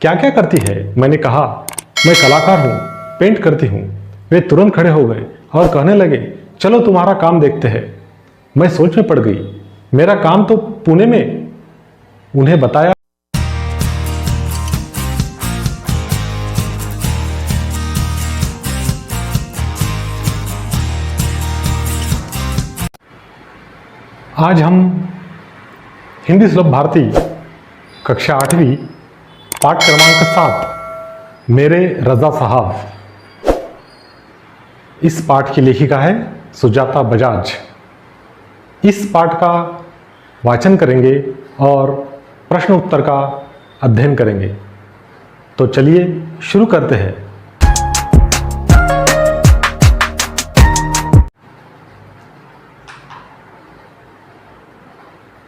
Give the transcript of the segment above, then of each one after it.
क्या क्या करती है? मैंने कहा, मैं कलाकार हूँ, पेंट करती हूँ। वे तुरंत खड़े हो गए और कहने लगे, चलो तुम्हारा काम देखते हैं। मैं सोच में पड़ गई। मेरा काम तो पुणे में। उन्हें बताया। आज हम हिंदी सुलभ भारती कक्षा 8वीं पाठ क्रमांक 7 मेरे रजा साहब, इस पाठ की लेखिका है सुजाता बजाज। इस पाठ का वाचन करेंगे और प्रश्न उत्तर का अध्ययन करेंगे। तो चलिए शुरू करते हैं।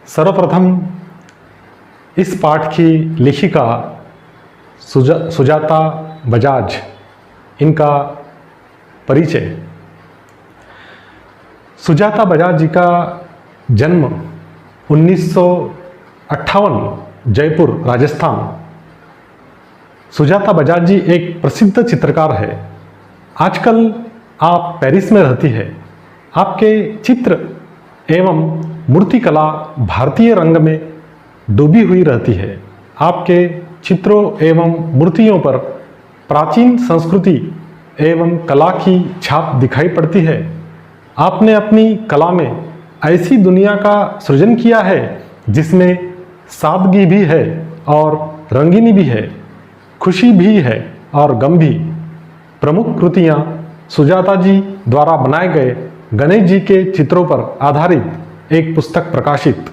सर्वप्रथम इस पाठ की लेखिका सुजाता बजाज, इनका परिचय। सुजाता बजाज जी का जन्म 1958 जयपुर राजस्थान। सुजाता बजाज जी एक प्रसिद्ध चित्रकार है। आजकल आप पेरिस में रहती है। आपके चित्र एवं मूर्तिकला भारतीय रंग में डूबी हुई रहती है। आपके चित्रों एवं मूर्तियों पर प्राचीन संस्कृति एवं कला की छाप दिखाई पड़ती है। आपने अपनी कला में ऐसी दुनिया का सृजन किया है जिसमें सादगी भी है और रंगीनी भी है, खुशी भी है और गम भी। प्रमुख कृतियाँ सुजाता जी द्वारा बनाए गए गणेश जी के चित्रों पर आधारित एक पुस्तक प्रकाशित।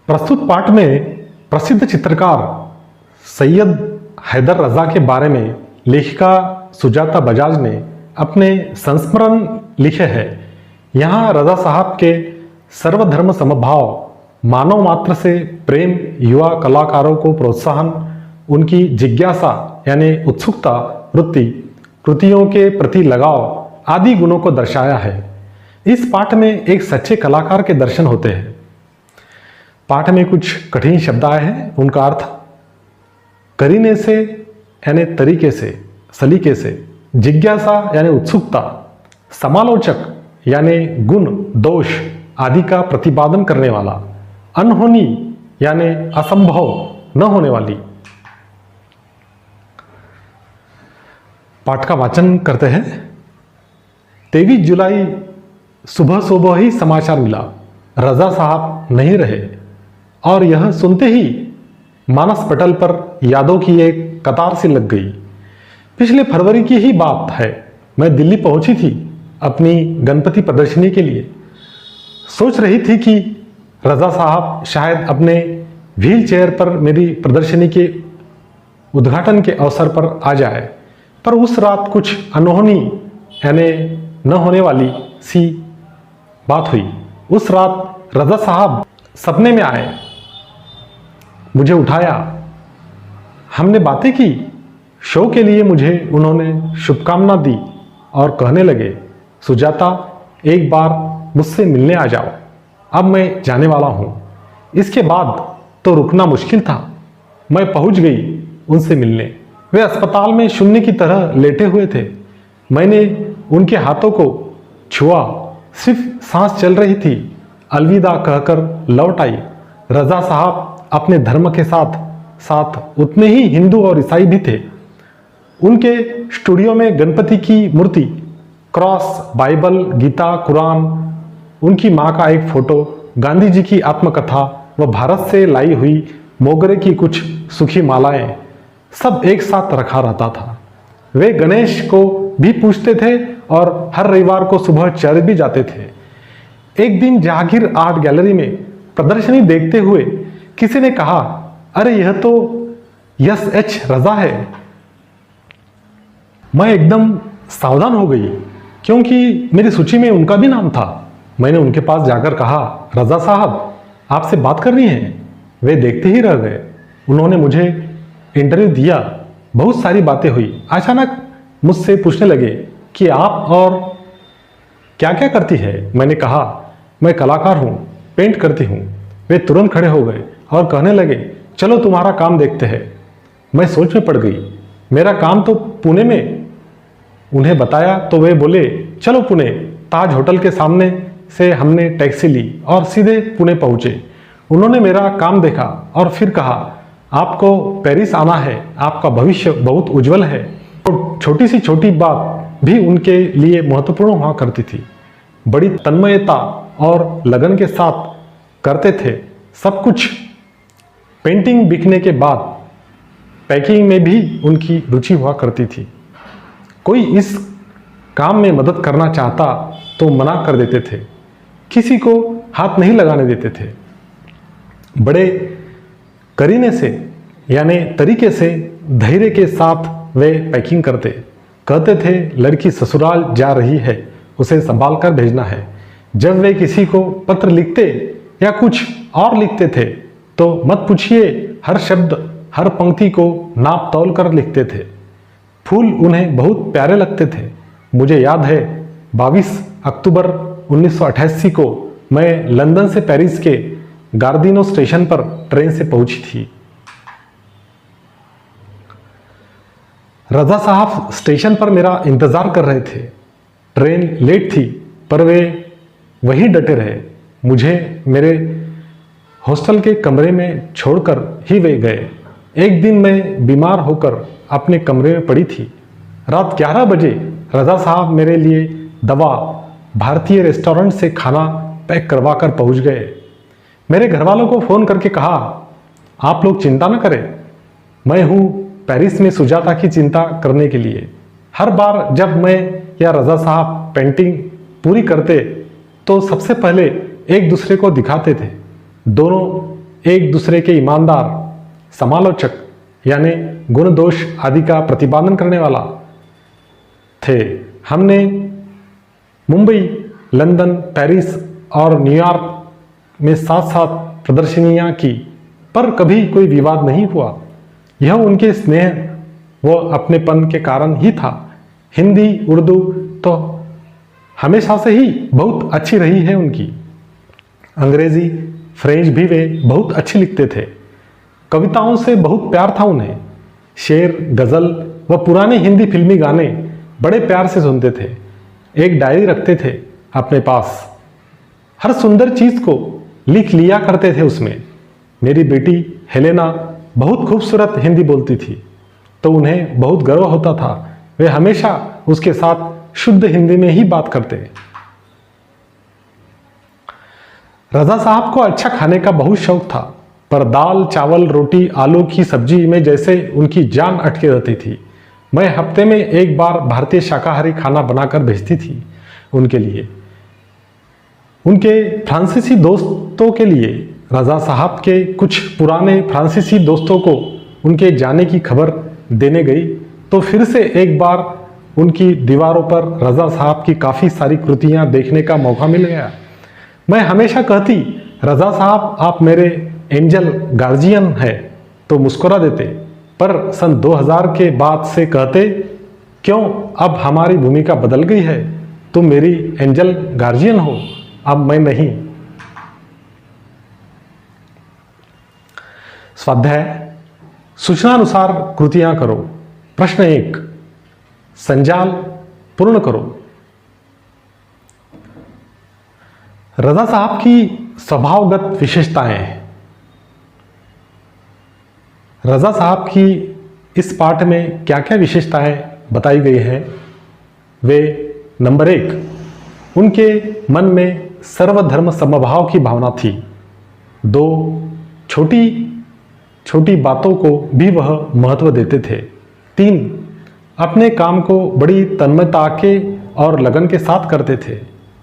प्रस्तुत पाठ में प्रसिद्ध चित्रकार सैयद हैदर रजा के बारे में लेखिका सुजाता बजाज ने अपने संस्मरण लिखे हैं। यहाँ रजा साहब के सर्वधर्म समभाव, मानव मात्र से प्रेम, युवा कलाकारों को प्रोत्साहन, उनकी जिज्ञासा यानी उत्सुकता वृत्ति, कृतियों के प्रति लगाव आदि गुणों को दर्शाया है। इस पाठ में एक सच्चे कलाकार के दर्शन होते हैं। पाठ में कुछ कठिन शब्द आए हैं, उनका अर्थ करीने से यानी तरीके से, सलीके से, जिज्ञासा यानी उत्सुकता, समालोचक यानी गुण दोष आदि का प्रतिपादन करने वाला, अनहोनी यानी असंभव न होने वाली। पाठ का वाचन करते हैं। 23 जुलाई सुबह सुबह ही समाचार मिला, रजा साहब नहीं रहे। और यह सुनते ही मानस पटल पर यादों की एक कतार सी लग गई। पिछले फरवरी की ही बात है, मैं दिल्ली पहुंची थी अपनी गणपति प्रदर्शनी के लिए। सोच रही थी कि रजा साहब शायद अपने व्हील चेयर पर मेरी प्रदर्शनी के उद्घाटन के अवसर पर आ जाए, पर उस रात कुछ अनहोनी यानी न होने वाली सी बात हुई। उस रात रजा साहब सपने में आए, मुझे उठाया, हमने बातें की। शो के लिए मुझे उन्होंने शुभकामना दी और कहने लगे, सुजाता एक बार मुझसे मिलने आ जाओ, अब मैं जाने वाला हूँ। इसके बाद तो रुकना मुश्किल था। मैं पहुँच गई उनसे मिलने। वे अस्पताल में शून्य की तरह लेटे हुए थे। मैंने उनके हाथों को छुआ, सिर्फ सांस चल रही थी। अलविदा कहकर लौट आई। रजा साहब अपने धर्म के साथ साथ उतने ही हिंदू और ईसाई भी थे। उनके स्टूडियो में गणपति की मूर्ति, क्रॉस, बाइबल, गीता, कुरान, उनकी माँ का एक फोटो, गांधी जी की आत्मकथा व भारत से लाई हुई मोगरे की कुछ सूखी मालाएं, सब एक साथ रखा रहता था। वे गणेश को भी पूजते थे और हर रविवार को सुबह चर्च भी जाते थे। एक दिन जहांगीर आर्ट गैलरी में प्रदर्शनी देखते हुए किसी ने कहा, अरे यह तो एस.एच. रजा है। मैं एकदम सावधान हो गई क्योंकि मेरी सूची में उनका भी नाम था। मैंने उनके पास जाकर कहा, रजा साहब आपसे बात करनी है। वे देखते ही रह गए। उन्होंने मुझे इंटरव्यू दिया, बहुत सारी बातें हुई। अचानक मुझसे पूछने लगे कि आप और क्या क्या करती है। मैंने कहा, मैं कलाकार हूँ, पेंट करती हूँ। वे तुरंत खड़े हो गए और कहने लगे, चलो तुम्हारा काम देखते हैं। मैं सोच में पड़ गई। मेरा काम तो पुणे में। उन्हें बताया तो वे बोले, चलो पुणे। ताज होटल के सामने से हमने टैक्सी ली और सीधे पुणे पहुंचे। उन्होंने मेरा काम देखा और फिर कहा, आपको पेरिस आना है, आपका भविष्य बहुत उज्जवल है। तो छोटी सी छोटी बात भी उनके लिए महत्वपूर्ण हुआ करती थी। बड़ी तन्मयता और लगन के साथ करते थे सब कुछ। पेंटिंग बिकने के बाद पैकिंग में भी उनकी रुचि हुआ करती थी। कोई इस काम में मदद करना चाहता तो मना कर देते थे, किसी को हाथ नहीं लगाने देते थे। बड़े करीने से यानी तरीके से धैर्य के साथ वे पैकिंग करते। कहते थे, लड़की ससुराल जा रही है, उसे संभाल कर भेजना है। जब वे किसी को पत्र लिखते या कुछ और लिखते थे तो मत पूछिए, हर शब्द हर पंक्ति को नाप तौल कर लिखते थे। फूल उन्हें बहुत प्यारे लगते थे। मुझे याद है 22 अक्टूबर 1988 को मैं लंदन से पेरिस के गार्दिनो स्टेशन पर ट्रेन से पहुंची थी। रजा साहब स्टेशन पर मेरा इंतजार कर रहे थे। ट्रेन लेट थी पर वे वहीं डटे रहे। मुझे मेरे हॉस्टल के कमरे में छोड़कर ही वे गए। एक दिन मैं बीमार होकर अपने कमरे में पड़ी थी। रात 11 बजे रजा साहब मेरे लिए दवा भारतीय रेस्टोरेंट से खाना पैक करवा कर पहुँच गए। मेरे घर वालों को फ़ोन करके कहा, आप लोग चिंता न करें, मैं हूँ पेरिस में सुजाता की चिंता करने के लिए। हर बार जब मैं या रजा साहब पेंटिंग पूरी करते तो सबसे पहले एक दूसरे को दिखाते थे। दोनों एक दूसरे के ईमानदार, समालोचक यानी गुण दोष आदि का प्रतिपादन करने वाला थे। हमने मुंबई, लंदन, पेरिस और न्यूयॉर्क में साथ साथ प्रदर्शनियां की, पर कभी कोई विवाद नहीं हुआ। यह उनके स्नेह व अपनेपन के कारण ही था। हिंदी उर्दू तो हमेशा से ही बहुत अच्छी रही है उनकी। अंग्रेजी फ्रेंच भी वे बहुत अच्छी लिखते थे। कविताओं से बहुत प्यार था उन्हें। शेर, गज़ल व पुराने हिंदी फिल्मी गाने बड़े प्यार से सुनते थे। एक डायरी रखते थे अपने पास, हर सुंदर चीज़ को लिख लिया करते थे उसमें। मेरी बेटी हेलेना बहुत खूबसूरत हिंदी बोलती थी तो उन्हें बहुत गर्व होता था। वे हमेशा उसके साथ शुद्ध हिंदी में ही बात करते। रजा साहब को अच्छा खाने का बहुत शौक था, पर दाल, चावल, रोटी, आलू की सब्जी में जैसे उनकी जान अटके रहती थी। मैं हफ्ते में एक बार भारतीय शाकाहारी खाना बनाकर भेजती थी उनके लिए। उनके फ्रांसीसी दोस्तों के लिए रजा साहब के कुछ पुराने फ्रांसीसी दोस्तों को उनके जाने की खबर देने गई तो फिर से एक बार उनकी दीवारों पर रजा साहब की काफ़ी सारी कृतियां देखने का मौका मिल गया। मैं हमेशा कहती, रजा साहब आप मेरे एंजल गार्जियन है, तो मुस्कुरा देते। पर सन 2000 के बाद से कहते, क्यों अब हमारी भूमिका बदल गई है, तुम मेरी एंजल गार्जियन हो, अब मैं नहीं। स्वाध्याय सूचनानुसार कृतियां करो। प्रश्न 1, संजाल पूर्ण करो। रजा साहब की स्वभावगत विशेषताएं। रजा साहब की इस पाठ में क्या क्या विशेषताएं बताई गई हैं? वे नंबर 1, उनके मन में सर्वधर्म समभाव की भावना थी। 2, छोटी छोटी बातों को भी वह महत्व देते थे। 3, अपने काम को बड़ी तन्मयता के और लगन के साथ करते थे।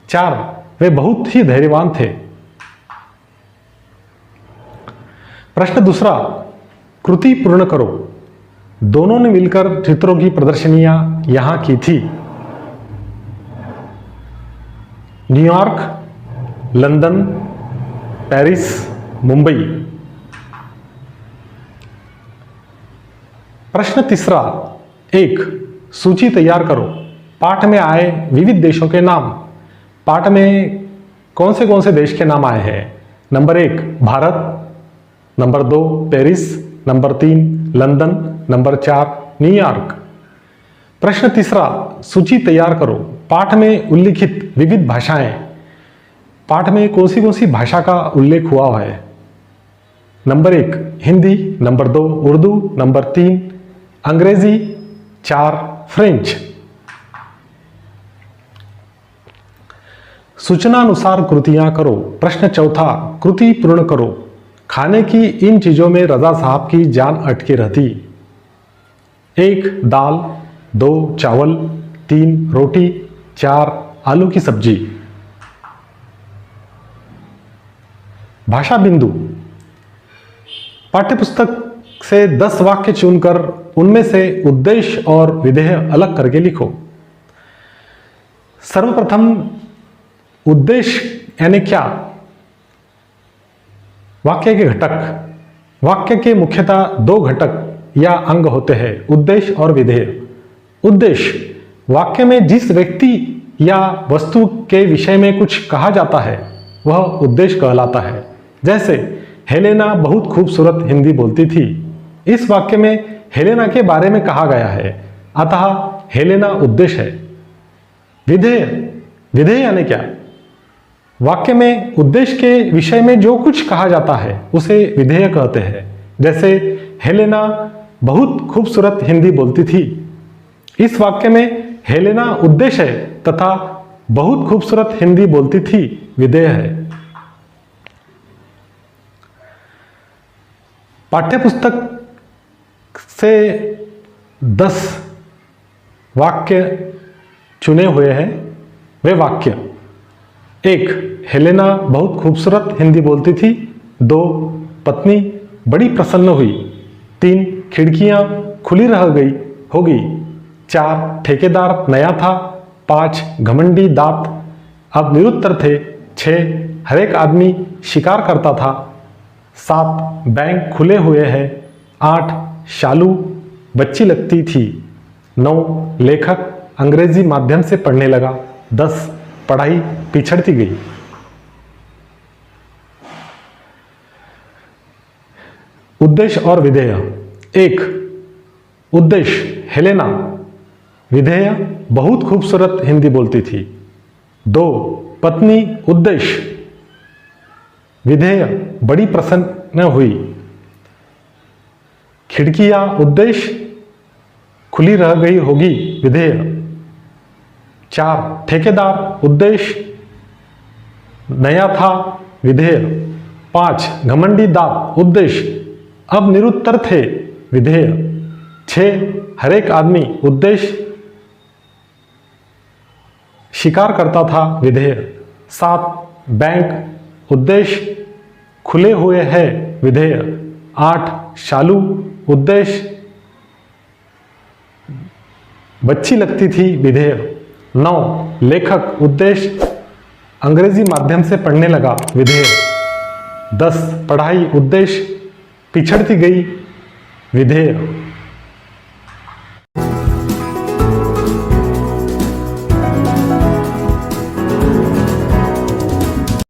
4, वे बहुत ही धैर्यवान थे। प्रश्न 2, कृति पूर्ण करो। दोनों ने मिलकर चित्रों की प्रदर्शनियां यहां की थी। New York, London, Paris, Mumbai. प्रश्न 3, 1, सूची तैयार करो। पाठ में आए विविध देशों के नाम। पाठ में कौन से देश के नाम आए हैं? Number 1 Bharat, number 2 Paris, number 3 London, number 4 New York. प्रश्न तीसरा, सूची तैयार करो। पाठ में उल्लिखित विविध भाषाएं, पाठ में कौन सी भाषा का उल्लेख हुआ है? Number 1 Hindi, number 2 Urdu, number 3 अंग्रेजी, 4 फ्रेंच। सूचनानुसार कृतियां करो। प्रश्न चौथा, कृति पूर्ण करो। खाने की इन चीजों में रजा साहब की जान अटकी रहती। 1 दाल, 2 चावल, 3 रोटी, 4 आलू की सब्जी। भाषा बिंदु, पाठ्यपुस्तक से 10 वाक्य चुनकर उनमें से उद्देश्य और विधेय अलग करके लिखो। सर्वप्रथम उद्देश्य यानी क्या? वाक्य के घटक। वाक्य के मुख्यतः 2 घटक या अंग होते हैं, उद्देश्य और विधेय। उद्देश्य, वाक्य में जिस व्यक्ति या वस्तु के विषय में कुछ कहा जाता है वह उद्देश्य कहलाता है। जैसे हेलेना बहुत खूबसूरत हिंदी बोलती थी। इस वाक्य में हेलेना के बारे में कहा गया है, अतः हेलेना उद्देश्य है। विधेय, विधेय यानी क्या? वाक्य में उद्देश्य के विषय में जो कुछ कहा जाता है उसे विधेय कहते हैं। जैसे हेलेना बहुत खूबसूरत हिंदी बोलती थी। इस वाक्य में हेलेना उद्देश्य है तथा बहुत खूबसूरत हिंदी बोलती थी विधेय है। पाठ्यपुस्तक से 10 वाक्य चुने हुए हैं। वे वाक्य: 1 हेलेना बहुत खूबसूरत हिंदी बोलती थी। 2 पत्नी बड़ी प्रसन्न हुई। 3 खिड़कियां खुली रह गई होगी। 4 ठेकेदार नया था। 5 घमंडी दांत अब निरुत्तर थे। 6 हरेक आदमी शिकार करता था। 7 बैंक खुले हुए हैं। 8 शालू बच्ची लगती थी। 9 लेखक अंग्रेजी माध्यम से पढ़ने लगा। 10 पढ़ाई पिछड़ती गई। उद्देश्य और विधेय। 1 उद्देश्य हेलेना, विधेय बहुत खूबसूरत हिंदी बोलती थी। 2 पत्नी, उद्देश्य विधेय बड़ी प्रसन्न हुई। खिड़कियां, उद्देश्य खुली रह गई होगी, विधेय। 4 ठेकेदार, उद्देश्य नया था, विधेय। 5 घमंडी दांत, उद्देश्य अब निरुत्तर थे, विधेय। 6 हरेक आदमी, उद्देश्य शिकार करता था, विधेय। 7 बैंक, उद्देश्य खुले हुए हैं, विधेय। 8 शालू, उद्देश्य बच्ची लगती थी, विधेय। 9 लेखक, उद्देश्य अंग्रेजी माध्यम से पढ़ने लगा, विधेय। 10 पढ़ाई, उद्देश्य पिछड़ती गई, विधेय।